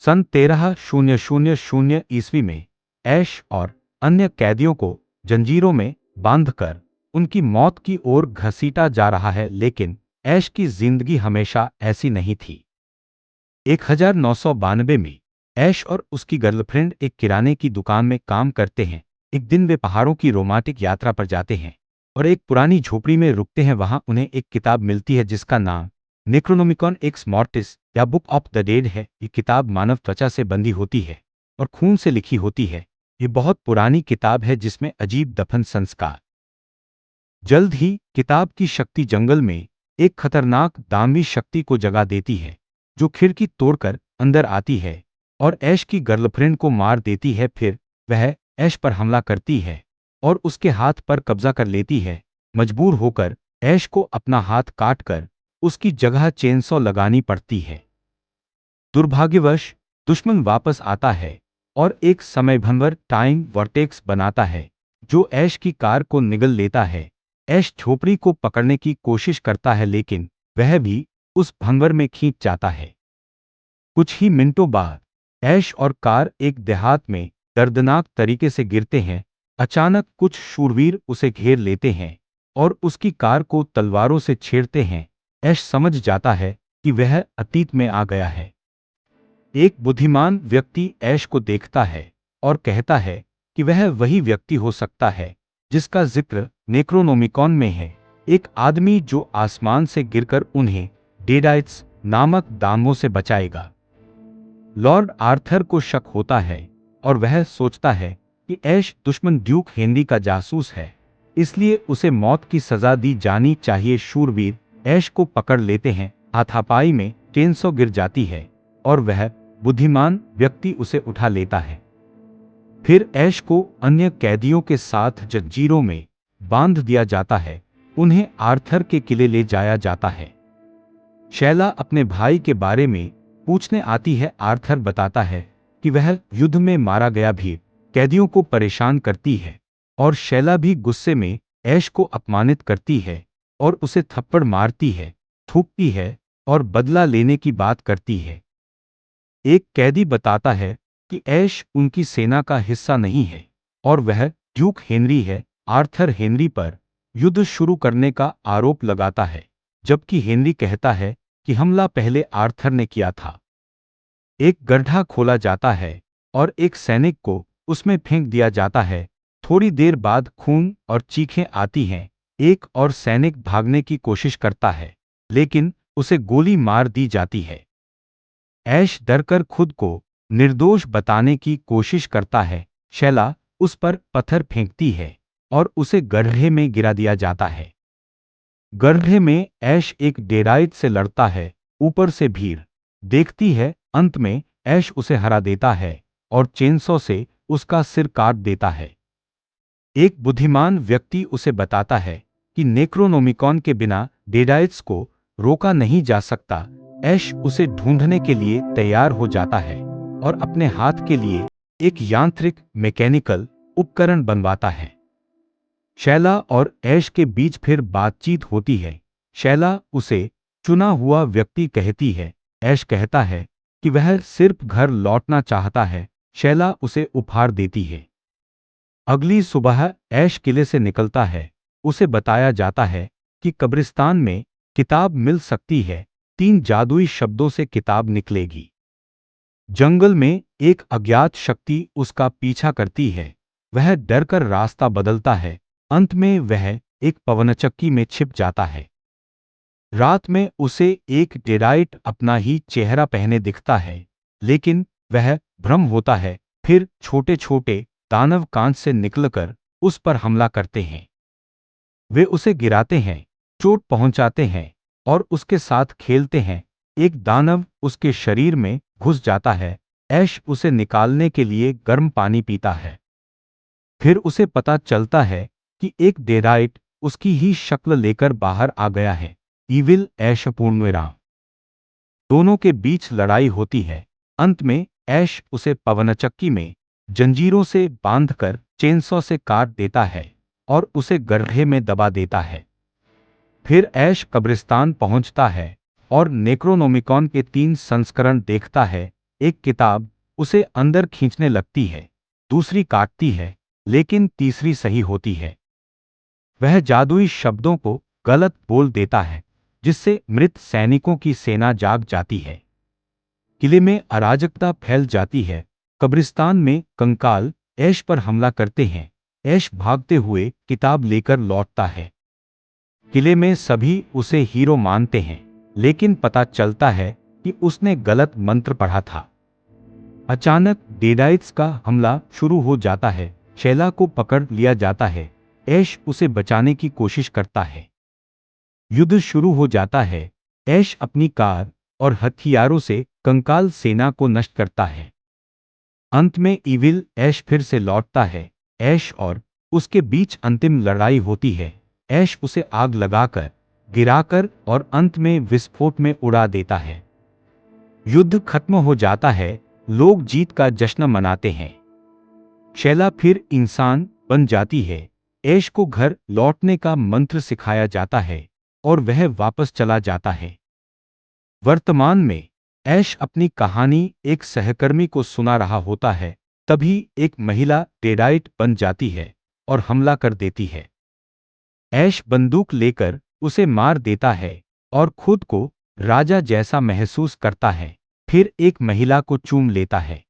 सन 1300 ईस्वी में ऐश और अन्य कैदियों को जंजीरों में बांधकर उनकी मौत की ओर घसीटा जा रहा है, लेकिन ऐश की जिंदगी हमेशा ऐसी नहीं थी। 1992 में ऐश और उसकी गर्लफ्रेंड एक किराने की दुकान में काम करते हैं। एक दिन वे पहाड़ों की रोमांटिक यात्रा पर जाते हैं और एक पुरानी झोपड़ी में रुकते हैं। वहां उन्हें एक किताब मिलती है जिसका नाम नेक्रोनोमिकॉन एक्स मॉर्टिस या बुक ऑफ द डेड है। ये किताब मानव त्वचा से बंधी होती है और खून से लिखी होती है। ये बहुत पुरानी किताब है जिसमें अजीब दफन संस्कार। जल्द ही किताब की शक्ति जंगल में एक खतरनाक दानवी शक्ति को जगा देती है, जो खिड़की तोड़कर अंदर आती है और ऐश की गर्लफ्रेंड को मार देती है। फिर वह ऐश पर हमला करती है और उसके हाथ पर कब्जा कर लेती है। मजबूर होकर ऐश को अपना हाथ काटकर उसकी जगह चेनसॉ लगानी पड़ती है। दुर्भाग्यवश दुश्मन वापस आता है और एक समयभंवर टाइम वर्टेक्स बनाता है जो ऐश की कार को निगल लेता है। ऐश झोपड़ी को पकड़ने की कोशिश करता है, लेकिन वह भी उस भंवर में खींच जाता है। कुछ ही मिनटों बाद ऐश और कार एक देहात में दर्दनाक तरीके से गिरते हैं। अचानक कुछ शूरवीर उसे घेर लेते हैं और उसकी कार को तलवारों से छेड़ते हैं। ऐश समझ जाता है कि वह अतीत में आ गया है। एक बुद्धिमान व्यक्ति ऐश को देखता है और कहता है कि वह वही व्यक्ति हो सकता है जिसका जिक्र नेक्रोनोमिकॉन में है। एक आदमी जो आसमान से गिरकर उन्हें डेडाइट्स नामक दानवों से बचाएगा। लॉर्ड आर्थर को शक होता है और वह सोचता है कि ऐश दुश्मन ड्यूक हेनरी का जासूस है, इसलिए उसे मौत की सजा दी जानी चाहिए। शूरवीर ऐश को पकड़ लेते हैं। हाथापाई में चेनसॉ गिर जाती है और वह बुद्धिमान व्यक्ति उसे उठा लेता है। फिर ऐश को अन्य कैदियों के साथ जंजीरों में बांध दिया जाता है। उन्हें आर्थर के किले ले जाया जाता है। शैला अपने भाई के बारे में पूछने आती है। आर्थर बताता है कि वह युद्ध में मारा गया भी कैदियों को परेशान करती है और शैला भी गुस्से में ऐश को अपमानित करती है और उसे थप्पड़ मारती है, थूकती है और बदला लेने की बात करती है। एक कैदी बताता है कि ऐश उनकी सेना का हिस्सा नहीं है और वह ड्यूक हेनरी है। आर्थर हेनरी पर युद्ध शुरू करने का आरोप लगाता है, जबकि हेनरी कहता है कि हमला पहले आर्थर ने किया था। एक गड्ढा खोला जाता है और एक सैनिक को उसमें फेंक दिया जाता है। थोड़ी देर बाद खून और चीखें आती हैं। एक और सैनिक भागने की कोशिश करता है, लेकिन उसे गोली मार दी जाती है। ऐश डरकर खुद को निर्दोष बताने की कोशिश करता है। शैला उस पर पत्थर फेंकती है और उसे गड्ढे में गिरा दिया जाता है। गड्ढे में ऐश एक डेराइट से लड़ता है। ऊपर से भीड़ देखती है। अंत में ऐश उसे हरा देता है और चेनसॉ से उसका सिर काट देता है। एक बुद्धिमान व्यक्ति उसे बताता है कि नेक्रोनोमिकॉन के बिना डेडाइट्स को रोका नहीं जा सकता। ऐश उसे ढूंढने के लिए तैयार हो जाता है और अपने हाथ के लिए एक यांत्रिक मैकेनिकल उपकरण बनवाता है। शैला और ऐश के बीच फिर बातचीत होती है। शैला उसे चुना हुआ व्यक्ति कहती है। ऐश कहता है कि वह सिर्फ घर लौटना चाहता है। शैला उसे उपहार देती है। अगली सुबह ऐश किले से निकलता है। उसे बताया जाता है कि कब्रिस्तान में किताब मिल सकती है। 3 जादुई शब्दों से किताब निकलेगी। जंगल में एक अज्ञात शक्ति उसका पीछा करती है। वह डरकर रास्ता बदलता है। अंत में वह एक पवनचक्की में छिप जाता है। रात में उसे एक डेराइट अपना ही चेहरा पहने दिखता है, लेकिन वह भ्रम होता है। फिर छोटे छोटे दानव कांच से निकलकर उस पर हमला करते हैं। वे उसे गिराते हैं, चोट पहुंचाते हैं और उसके साथ खेलते हैं। एक दानव उसके शरीर में घुस जाता है। ऐश उसे निकालने के लिए गर्म पानी पीता है। फिर उसे पता चलता है कि एक डेराइट उसकी ही शक्ल लेकर बाहर आ गया है। ईविल ऐश पूर्णविराम। दोनों के बीच लड़ाई होती है। अंत में ऐश उसे पवनचक्की में जंजीरों से बांधकर चेनसॉ से काट देता है और उसे गड्ढे में दबा देता है। फिर ऐश कब्रिस्तान पहुंचता है और नेक्रोनोमिकॉन के 3 संस्करण देखता है। एक किताब उसे अंदर खींचने लगती है, दूसरी काटती है, लेकिन तीसरी सही होती है। वह जादुई शब्दों को गलत बोल देता है, जिससे मृत सैनिकों की सेना जाग जाती है। किले में अराजकता फैल जाती है। कब्रिस्तान में कंकाल ऐश पर हमला करते हैं। ऐश भागते हुए किताब लेकर लौटता है। किले में सभी उसे हीरो मानते हैं, लेकिन पता चलता है कि उसने गलत मंत्र पढ़ा था। अचानक डेडाइट्स का हमला शुरू हो जाता है। शैला को पकड़ लिया जाता है। ऐश उसे बचाने की कोशिश करता है। युद्ध शुरू हो जाता है। ऐश अपनी कार और हथियारों से कंकाल सेना को नष्ट करता है। अंत में इविल ऐश फिर से लौटता है। ऐश और उसके बीच अंतिम लड़ाई होती है। ऐश उसे आग लगाकर, गिराकर और अंत में विस्फोट में उड़ा देता है। युद्ध खत्म हो जाता है। लोग जीत का जश्न मनाते हैं। शैला फिर इंसान बन जाती है। ऐश को घर लौटने का मंत्र सिखाया जाता है और वह वापस चला जाता है। वर्तमान में ऐश अपनी कहानी एक सहकर्मी को सुना रहा होता है। तभी एक महिला डेडाइट बन जाती है और हमला कर देती है। ऐश बंदूक लेकर उसे मार देता है और खुद को राजा जैसा महसूस करता है। फिर एक महिला को चूम लेता है।